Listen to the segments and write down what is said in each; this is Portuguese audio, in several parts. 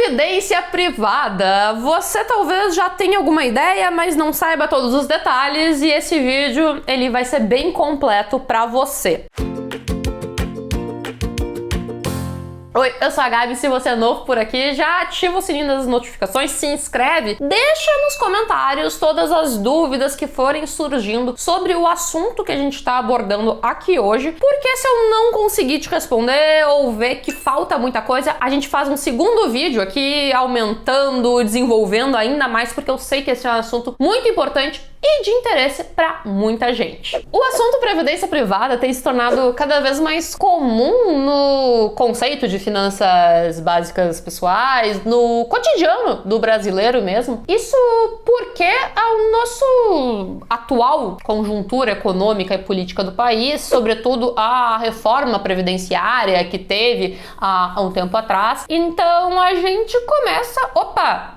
Previdência privada. Você talvez já tenha alguma ideia, mas não saiba todos os detalhes, e esse vídeo ele vai ser bem completo para você. Oi, eu sou a Gabi, se você é novo por aqui, já ativa o sininho das notificações, se inscreve, deixa nos comentários todas as dúvidas que forem surgindo sobre o assunto que a gente está abordando aqui hoje, porque se eu não conseguir te responder ou ver que falta muita coisa, a gente faz um segundo vídeo aqui, aumentando, desenvolvendo ainda mais, porque eu sei que esse é um assunto muito importante e de interesse para muita gente. O assunto previdência privada tem se tornado cada vez mais comum no conceito de finanças básicas pessoais, no cotidiano do brasileiro mesmo. Isso porque a nossa atual conjuntura econômica e política do país, sobretudo a reforma previdenciária que teve há um tempo atrás, então a gente começa,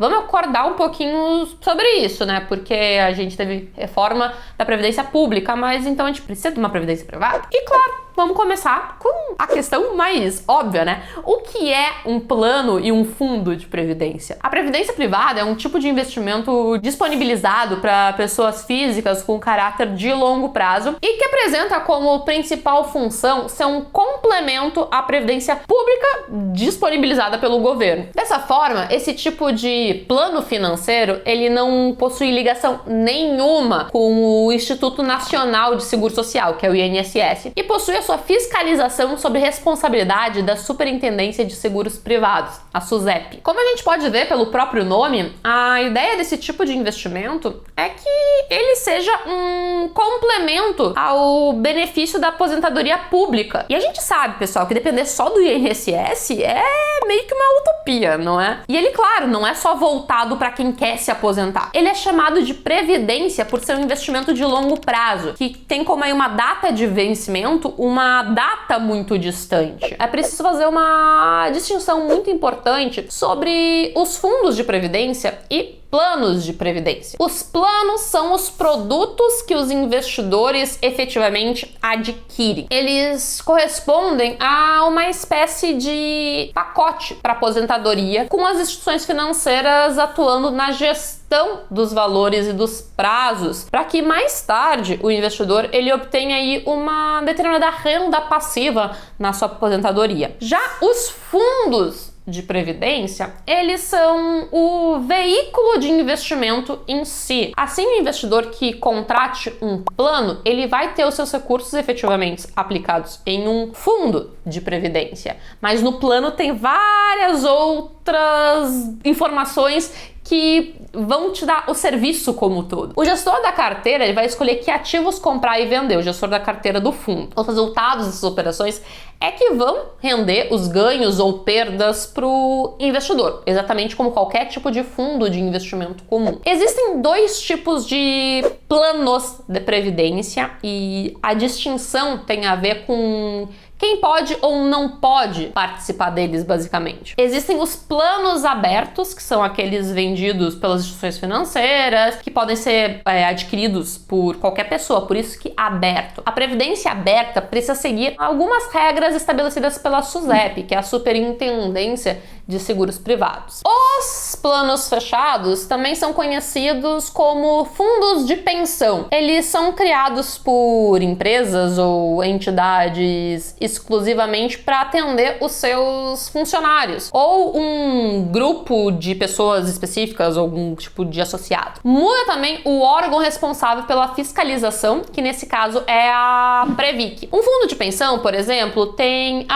vamos acordar um pouquinho sobre isso, né? Porque a gente teve reforma da previdência pública, mas então a gente precisa de uma previdência privada? E claro, vamos começar com a questão mais óbvia, né? O que é um plano e um fundo de previdência? A previdência privada é um tipo de investimento disponibilizado para pessoas físicas com caráter de longo prazo e que apresenta como principal função ser um complemento à previdência pública disponibilizada pelo governo. Dessa forma, esse tipo de plano financeiro, ele não possui ligação nenhuma com o Instituto Nacional de Seguro Social, que é o INSS, e possui a sua fiscalização sob responsabilidade da Superintendência de Seguros Privados, a SUSEP. Como a gente pode ver pelo próprio nome, a ideia desse tipo de investimento é que ele seja um complemento ao benefício da aposentadoria pública. E a gente sabe, pessoal, que depender só do INSS é meio que uma utopia, não é? E ele, claro, não é só voltado para quem quer se aposentar. Ele é chamado de previdência por ser um investimento de longo prazo, que tem como aí uma data de vencimento, uma data muito distante. É preciso fazer uma distinção muito importante sobre os fundos de previdência e planos de previdência. Os planos são os produtos que os investidores efetivamente adquirem. Eles correspondem a uma espécie de pacote para aposentadoria, com as instituições financeiras atuando na gestão dos valores e dos prazos, para que mais tarde o investidor ele obtenha aí uma determinada renda passiva na sua aposentadoria. Já os fundos de previdência, eles são o veículo de investimento em si. Assim, o investidor que contrate um plano, ele vai ter os seus recursos efetivamente aplicados em um fundo de previdência. Mas no plano tem várias outras informações que vão te dar o serviço como um todo. O gestor da carteira ele vai escolher que ativos comprar e vender, o gestor da carteira do fundo. Os resultados dessas operações é que vão render os ganhos ou perdas para o investidor, exatamente como qualquer tipo de fundo de investimento comum. Existem dois tipos de planos de previdência e a distinção tem a ver com quem pode ou não pode participar deles, basicamente. Existem os planos abertos, que são aqueles vendidos pelas instituições financeiras, que podem ser adquiridos por qualquer pessoa, por isso que aberto. A previdência aberta precisa seguir algumas regras estabelecidas pela SUSEP, que é a Superintendência de Seguros Privados. Os planos fechados também são conhecidos como fundos de pensão. Eles são criados por empresas ou entidades exclusivamente para atender os seus funcionários ou um grupo de pessoas específicas ou algum tipo de associado. Muda também o órgão responsável pela fiscalização, que nesse caso é a Previc. Um fundo de pensão, por exemplo, tem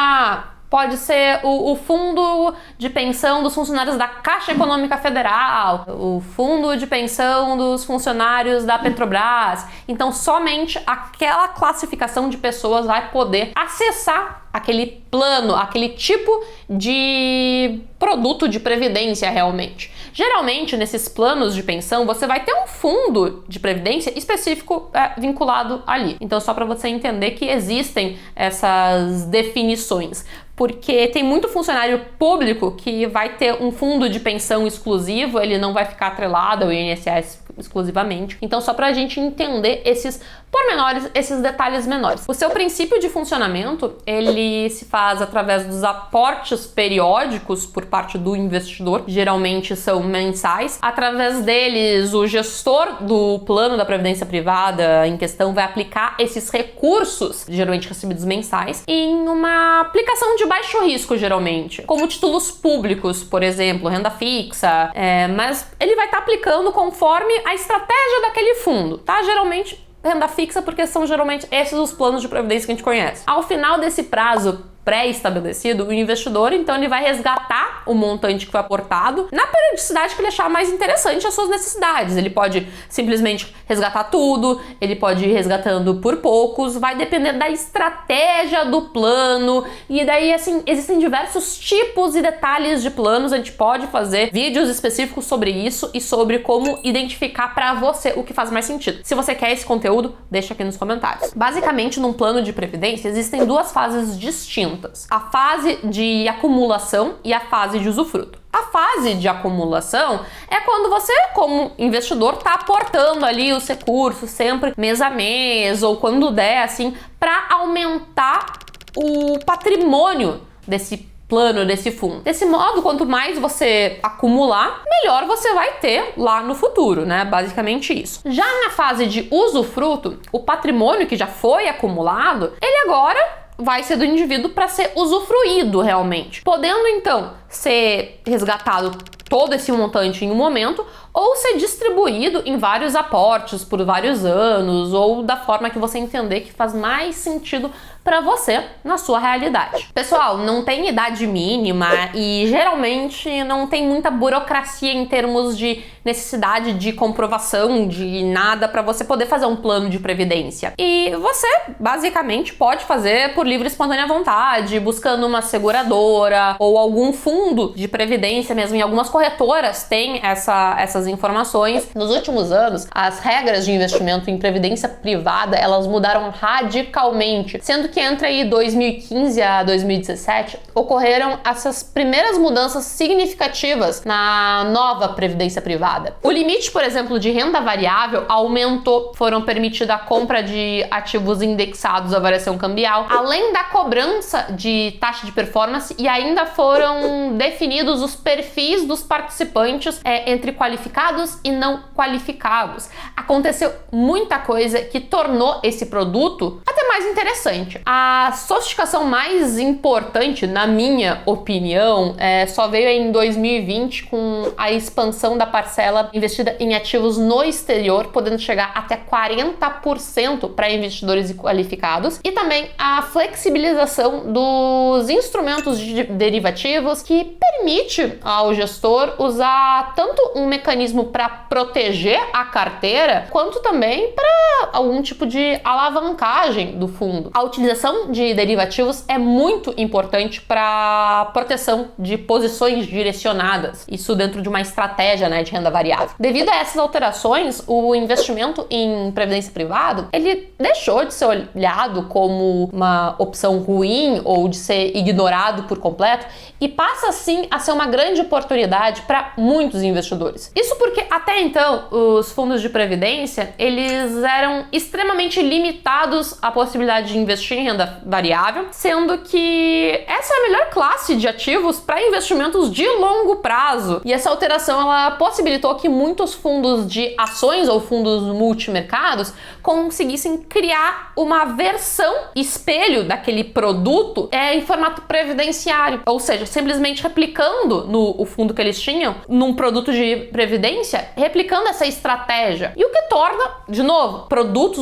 pode ser o fundo de pensão dos funcionários da Caixa Econômica Federal, o fundo de pensão dos funcionários da Petrobras. Então, somente aquela classificação de pessoas vai poder acessar aquele plano, aquele tipo de produto de previdência realmente. Geralmente, nesses planos de pensão, você vai ter um fundo de previdência específico vinculado ali. Então, só para você entender que existem essas definições. Porque tem muito funcionário público que vai ter um fundo de pensão exclusivo, ele não vai ficar atrelado ao INSS exclusivamente. Então, só para a gente entender esses pormenores, esses detalhes menores. O seu princípio de funcionamento, ele se faz através dos aportes periódicos por parte do investidor, geralmente são mensais. Através deles, o gestor do plano da previdência privada em questão vai aplicar esses recursos, geralmente recebidos mensais, em uma aplicação de baixo risco, geralmente, como títulos públicos, por exemplo, renda fixa, mas ele vai estar aplicando conforme a estratégia daquele fundo, tá? Geralmente renda fixa, porque são geralmente esses os planos de previdência que a gente conhece. Ao final desse prazo pré-estabelecido, o investidor, então, ele vai resgatar o montante que foi aportado na periodicidade que ele achar mais interessante às suas necessidades. Ele pode simplesmente resgatar tudo, ele pode ir resgatando por poucos, vai depender da estratégia do plano, e daí, assim, existem diversos tipos e detalhes de planos, a gente pode fazer vídeos específicos sobre isso e sobre como identificar para você o que faz mais sentido. Se você quer esse conteúdo, deixa aqui nos comentários. Basicamente, num plano de previdência, existem duas fases distintas. A fase de acumulação e a fase de usufruto. A fase de acumulação é quando você, como investidor, está aportando ali os recursos sempre mês a mês ou quando der, assim, para aumentar o patrimônio desse plano, desse fundo. Desse modo, quanto mais você acumular, melhor você vai ter lá no futuro, né? Basicamente isso. Já na fase de usufruto, o patrimônio que já foi acumulado, ele agora vai ser do indivíduo para ser usufruído realmente, podendo então ser resgatado todo esse montante em um momento ou ser distribuído em vários aportes por vários anos ou da forma que você entender que faz mais sentido para você na sua realidade. Pessoal, não tem idade mínima e geralmente não tem muita burocracia em termos de necessidade de comprovação de nada para você poder fazer um plano de previdência. E você basicamente pode fazer por livre e espontânea vontade, buscando uma seguradora ou algum fundo de previdência mesmo. Em algumas corretoras tem essas informações. Nos últimos anos, as regras de investimento em previdência privada, elas mudaram radicalmente, sendo que entre aí 2015 a 2017 ocorreram essas primeiras mudanças significativas na nova previdência privada. O limite, por exemplo, de renda variável aumentou, foram permitida a compra de ativos indexados à variação cambial, além da cobrança de taxa de performance, e ainda foram definidos os perfis dos participantes entre qualificados e não qualificados. Aconteceu muita coisa que tornou esse produto até mais interessante. A sofisticação mais importante, na minha opinião, só veio em 2020 com a expansão da parcela investida em ativos no exterior, podendo chegar até 40% para investidores qualificados, e também a flexibilização dos instrumentos de derivativos, que permite ao gestor usar tanto um mecanismo para proteger a carteira, quanto também para algum tipo de alavancagem do fundo. A utilização de derivativos é muito importante para proteção de posições direcionadas, isso dentro de uma estratégia, né, de renda variável. Devido a essas alterações, o investimento em previdência privada, ele deixou de ser olhado como uma opção ruim ou de ser ignorado por completo e passa sim a ser uma grande oportunidade para muitos investidores. Isso porque até então os fundos de previdência, eles eram extremamente limitados à possibilidade de investir em renda variável, sendo que essa é a melhor classe de ativos para investimentos de longo prazo. E essa alteração, ela possibilitou que muitos fundos de ações ou fundos multimercados conseguissem criar uma versão espelho daquele produto em formato previdenciário, ou seja, simplesmente replicando o fundo que eles tinham num produto de previdência, replicando essa estratégia, e o que torna, de novo,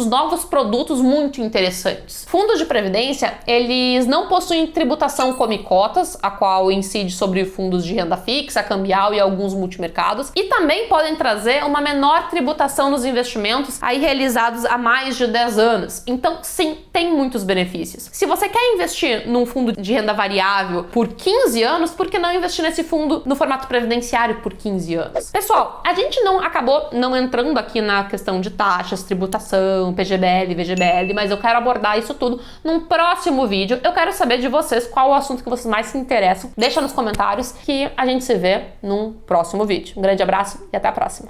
novos produtos muito interessantes. Fundos de previdência, eles não possuem tributação come cotas, a qual incide sobre fundos de renda fixa, cambial e alguns multimercados, e também podem trazer uma menor tributação nos investimentos aí realizados há mais de 10 anos. Então, sim, tem muitos benefícios. Se você quer investir num fundo de renda variável por 15 anos, por que não investir nesse fundo no formato previdenciário por 15 anos? Pessoal, a gente acabou não entrando aqui na questão de taxas, tributação, PGBL, VGBL, mas eu quero abordar isso tudo num próximo vídeo. Eu quero saber de vocês qual o assunto que vocês mais se interessam. Deixa nos comentários que a gente se vê num próximo vídeo. Um grande abraço e até a próxima.